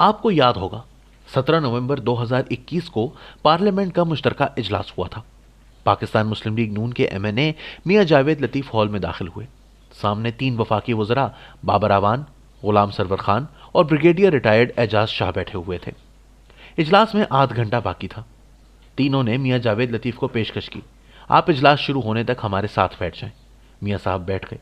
आपको याद होगा 17 नवंबर 2021 को पार्लियामेंट का मुश्तरका इजलास हुआ था। पाकिस्तान मुस्लिम लीग नून के एमएनए मियां जावेद लतीफ हॉल में दाखिल हुए। सामने 3 वफाकी वज़रा बाबर आवान, गुलाम सरवर खान और ब्रिगेडियर रिटायर्ड एजाज शाह बैठे हुए थे। इजलास में आध घंटा बाकी था। तीनों ने मियां जावेद लतीफ को पेशकश की, आप इजलास शुरू होने तक हमारे साथ बैठ जाएं। मियां साहब बैठ गए।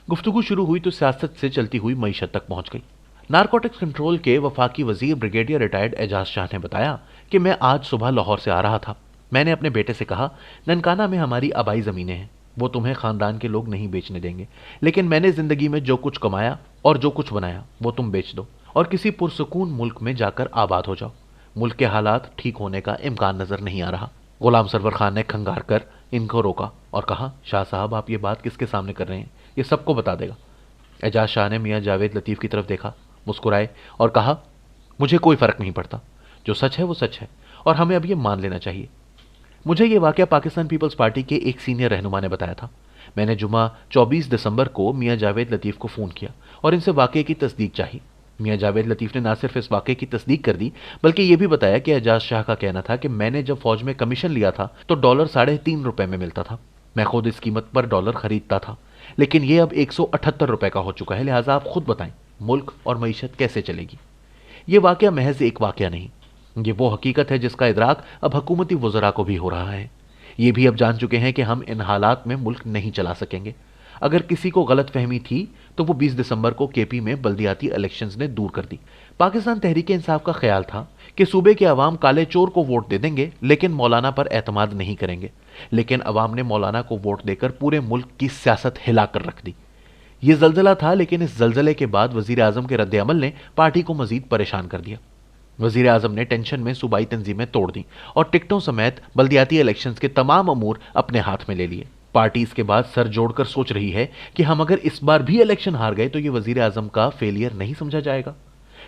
गुफ्तगू शुरू हुई तो सियासत से चलती हुई मईशत तक पहुंच गई। नारकोटिक्स कंट्रोल के वफाकी वजीर ब्रिगेडियर रिटायर्ड एजाज शाह ने बताया कि मैं आज सुबह लाहौर से आ रहा था। मैंने अपने बेटे से कहा, ननकाना में हमारी आबाई ज़मीनें हैं, वो तुम्हें ख़ानदान के लोग नहीं बेचने देंगे, लेकिन मैंने ज़िंदगी में जो कुछ कमाया और जो कुछ बनाया वो तुम बेच दो और किसी पुरसकून मुल्क में जाकर आबाद हो जाओ। मुल्क के हालात ठीक होने का इम्कान नज़र नहीं आ रहा। गुलाम सरवर खान ने खंगार कर इनको रोका और कहा, शाह साहब आप ये बात किसके सामने कर रहे हैं, ये सबको बता देगा। एजाज शाह ने मियां जावेद लतीफ़ की तरफ देखा, मुस्कुराए और कहा, मुझे कोई फ़र्क नहीं पड़ता, जो सच है वो सच है और हमें अब ये मान लेना चाहिए। मुझे ये वाक़या पाकिस्तान पीपल्स पार्टी के एक सीनियर रहनुमा ने बताया था। मैंने जुमा 24 दिसंबर को मियां जावेद लतीफ़ को फ़ोन किया और इनसे वाक़े की तस्दीक चाही। मियां जावेद लतीफ़ ने ना सिर्फ इस वाक़े की तस्दीक कर दी बल्कि ये भी बताया कि एजाज शाह का कहना था कि मैंने जब फ़ौज में कमीशन लिया था तो डॉलर 3.5 रुपए में मिलता था। मैं खुद इस कीमत पर डॉलर खरीदता था, लेकिन ये अब 178 रुपए का हो चुका है। लिहाजा आप खुद बताएं मुल्क और मईशत कैसे चलेगी। ये वाक़या महज एक वाक़या नहीं, ये वो हकीकत है जिसका इदराक अब हुकूमती वज़रा को भी हो रहा है। ये भी अब जान चुके हैं कि हम इन हालात में मुल्क नहीं चला सकेंगे। अगर किसी को गलत फहमी थी तो वो 20 दिसंबर को केपी में बल्दियाती इलेक्शंस ने दूर कर दी। पाकिस्तान तहरीक इंसाफ का ख्याल था कि सूबे के अवाम काले चोर को वोट दे देंगे लेकिन मौलाना पर एतमाद नहीं करेंगे, लेकिन अवाम ने मौलाना को वोट देकर पूरे मुल्क की सियासत हिला कर रख दी। ये जल्जला था, लेकिन इस जल्जले के बाद वजीर आजम के रद्द अमल ने पार्टी को मजीद परेशान कर दिया। वजीर आजम ने टेंशन में सूबाई तंजीमें तोड़ दी और टिकटों समेत बल्दियाती इलेक्शंस के तमाम अमूर अपने हाथ में ले लिए। पार्टी इसके बाद सर जोड़कर सोच रही है कि हम अगर इस बार भी इलेक्शन हार गए तो ये वजीर आजम का फेलियर नहीं समझा जाएगा।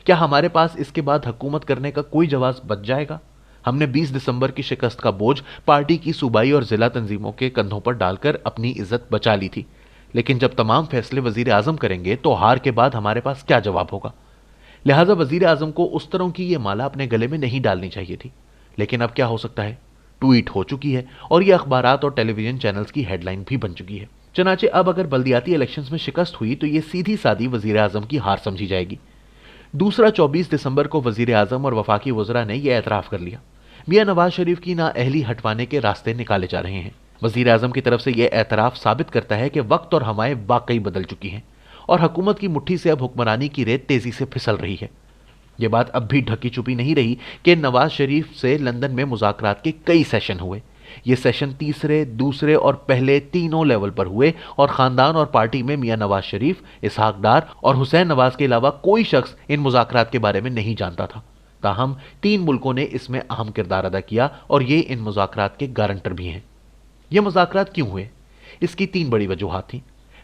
क्या हमारे पास इसके बाद हुकूमत करने का कोई जवाब बच जाएगा? हमने 20 दिसंबर की शिकस्त का बोझ पार्टी की सूबाई और जिला तंजीमों के कंधों पर डालकर अपनी इज्जत बचा ली थी, लेकिन जब तमाम फैसले वजीर आजम करेंगे तो हार के बाद हमारे पास क्या जवाब होगा? लिहाजा वजीर आजम को उस तरह की ये माला अपने गले में नहीं डालनी चाहिए थी। लेकिन अब क्या हो सकता है, ट्वीट हो चुकी है और ये अखबारात और टेलीविजन चैनल्स की हेडलाइन भी बन चुकी है। चनाचे अब अगर बल्दियाती इलेक्शंस में शिकस्त हुई तो ये सीधी सादी वजीर आजम की हार समझी जाएगी। दूसरा 24 दिसंबर को वजीर आजम और वफाकी वज़रा ने यह एतराफ़ कर लिया, मियां नवाज शरीफ की नाअहली हटवाने के रास्ते निकाले जा रहे हैं। वजीर आजम की तरफ से यह एतराफ़ साबित करता है कि वक्त और हवाएं वाकई बदल चुकी हैं और हुकूमत की मुट्ठी से अब हुक्मरानी की रेत तेजी से फिसल रही है। यह बात अब भी ढकी छुपी नहीं रही कि नवाज शरीफ से लंदन में मुज़ाकरात के कई सेशन हुए। ये सेशन तीसरे, दूसरे और पहले तीनों लेवल पर हुए और ख़ानदान और पार्टी में मियां नवाज शरीफ, इसहाक डार और हुसैन नवाज के अलावा कोई शख्स इन मुज़ाकरात के बारे में नहीं जानता था। ताहम 3 मुल्कों ने इसमें अहम किरदार अदा किया और ये इन मुज़ाकरात के गारंटर भी हैं। ये मुज़ाकरात क्यों हुए? इसकी 3 बड़ी वजूहात थीं।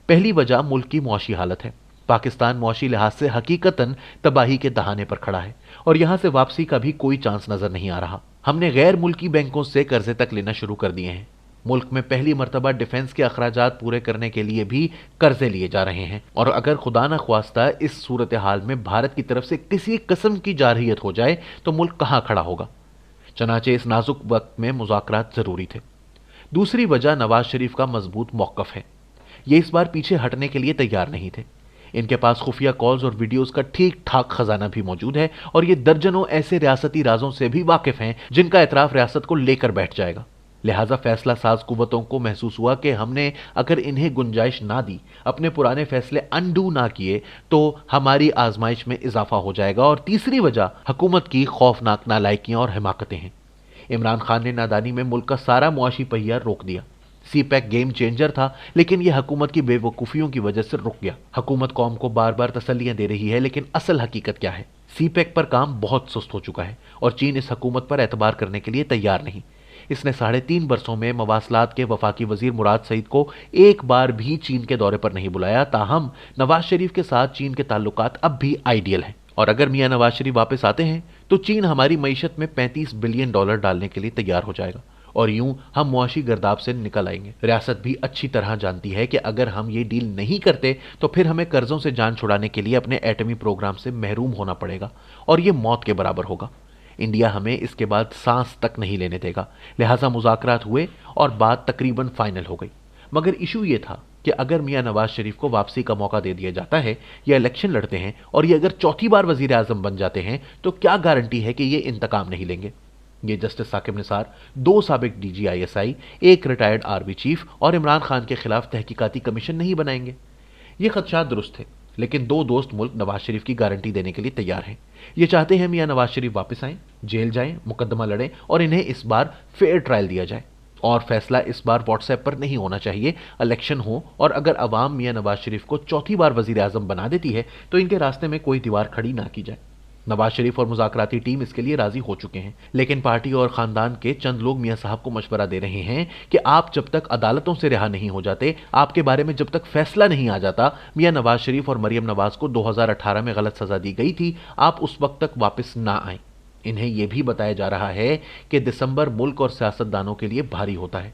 पहली वजह मुल्क की मुआशी हालत है। पाकिस्तान मुआशी लिहाज से हकीकतन तबाही के दहाने पर खड़ा है और यहां से वापसी का भी कोई चांस नजर नहीं आ रहा। हमने गैर मुल्की बैंकों से कर्जे तक लेना शुरू कर दिए हैं। मुल्क में पहली मर्तबा डिफेंस के अखराजात पूरे करने के लिए भी कर्जे लिए जा रहे हैं और अगर खुदा न ख्वास्ता इस सूरत हाल में भारत की तरफ से किसी किस्म की जारहियत हो जाए तो मुल्क कहां खड़ा होगा। चनाचे इस नाजुक वक्त में मुज़ाकरात जरूरी थे। दूसरी वजह नवाज शरीफ का मजबूत मौक़िफ़ है। ये इस बार पीछे हटने के लिए तैयार नहीं थे। इनके पास खुफिया कॉल्स और वीडियोस का ठीक ठाक खजाना भी मौजूद है और ये दर्जनों ऐसे रियासती राजों से भी वाकिफ हैं जिनका एतराफ रियासत को लेकर बैठ जाएगा। लिहाजा फैसला साज कुव्वतों को महसूस हुआ कि हमने अगर इन्हें गुंजाइश ना दी, अपने पुराने फैसले अनडू ना किए तो हमारी आजमाइश में इजाफा हो जाएगा। और तीसरी वजह हुकूमत की खौफनाक नालायकियां और हिमाकतें हैं। इमरान खान ने नादानी में मुल्क का सारा मुआशी पहिया रोक दिया। सी पैक गेम चेंजर था, लेकिन यह हुकूमत की बेवकूफ़ियों की वजह से रुक गया। हुकूमत कौम को बार बार तसल्लियां दे रही है, लेकिन असल हकीकत क्या है? सी पैक पर काम बहुत सुस्त हो चुका है और चीन इस हुकूमत पर एतबार करने के लिए तैयार नहीं। इसने 3.5 बरसों में मवासलात के वफाकी वजीर मुराद सईद को एक बार भी चीन के दौरे पर नहीं बुलाया। ताहम नवाज शरीफ के साथ चीन के ताल्लुकात अब भी आइडियल हैं और अगर मियां नवाज शरीफ वापस आते हैं तो चीन हमारी मईशत में $35 बिलियन डालने के लिए तैयार हो जाएगा। और यूं हम मुआशी गर्दाब से निकल आएंगे। रियासत भी अच्छी तरह जानती है कि अगर हम ये डील नहीं करते तो फिर हमें कर्जों से जान छुड़ाने के लिए अपने एटमी प्रोग्राम से महरूम होना पड़ेगा और ये मौत के बराबर होगा। इंडिया हमें इसके बाद सांस तक नहीं लेने देगा। लिहाजा मुज़ाकरात हुए और बात तकरीबन फाइनल हो गई। मगर इशू ये था कि अगर मियां नवाज शरीफ को वापसी का मौका दे दिया जाता है या इलेक्शन लड़ते हैं और ये अगर चौथी बार वजीर आजम बन जाते हैं तो क्या गारंटी है कि ये इंतकाम नहीं लेंगे। ये जस्टिस साकिब निसार, 2 साबिक डीजी आईएसआई, एक रिटायर्ड आर्मी चीफ और इमरान खान के खिलाफ तहकीकाती कमीशन नहीं बनाएंगे। ये खदशात दुरुस्त थे, लेकिन 2 दोस्त मुल्क नवाज शरीफ की गारंटी देने के लिए तैयार हैं। ये चाहते हैं मियां नवाज शरीफ वापस आएं, जेल जाएं, मुकदमा लड़ें और इन्हें इस बार फेयर ट्रायल दिया जाए। और फैसला इस बार व्हाट्सएप पर नहीं होना चाहिए, इलेक्शन हो और अगर अवाम मियां नवाज शरीफ को चौथी बार वजीर आजम बना देती है तो इनके रास्ते में कोई दीवार खड़ी ना की जाए। नवाज शरीफ और मुज़ाकराती टीम इसके लिए राजी हो चुके हैं, लेकिन पार्टी और खानदान के चंद लोग मियां साहब को मशवरा दे रहे हैं कि आप जब तक अदालतों से रिहा नहीं हो जाते, आपके बारे में जब तक फैसला नहीं आ जाता, मियां नवाज शरीफ और मरियम नवाज को 2018 में गलत सजा दी गई थी, आप उस वक्त तक वापस ना आए। इन्हें यह भी बताया जा रहा है कि दिसंबर मुल्क और सियासतदानों के लिए भारी होता है।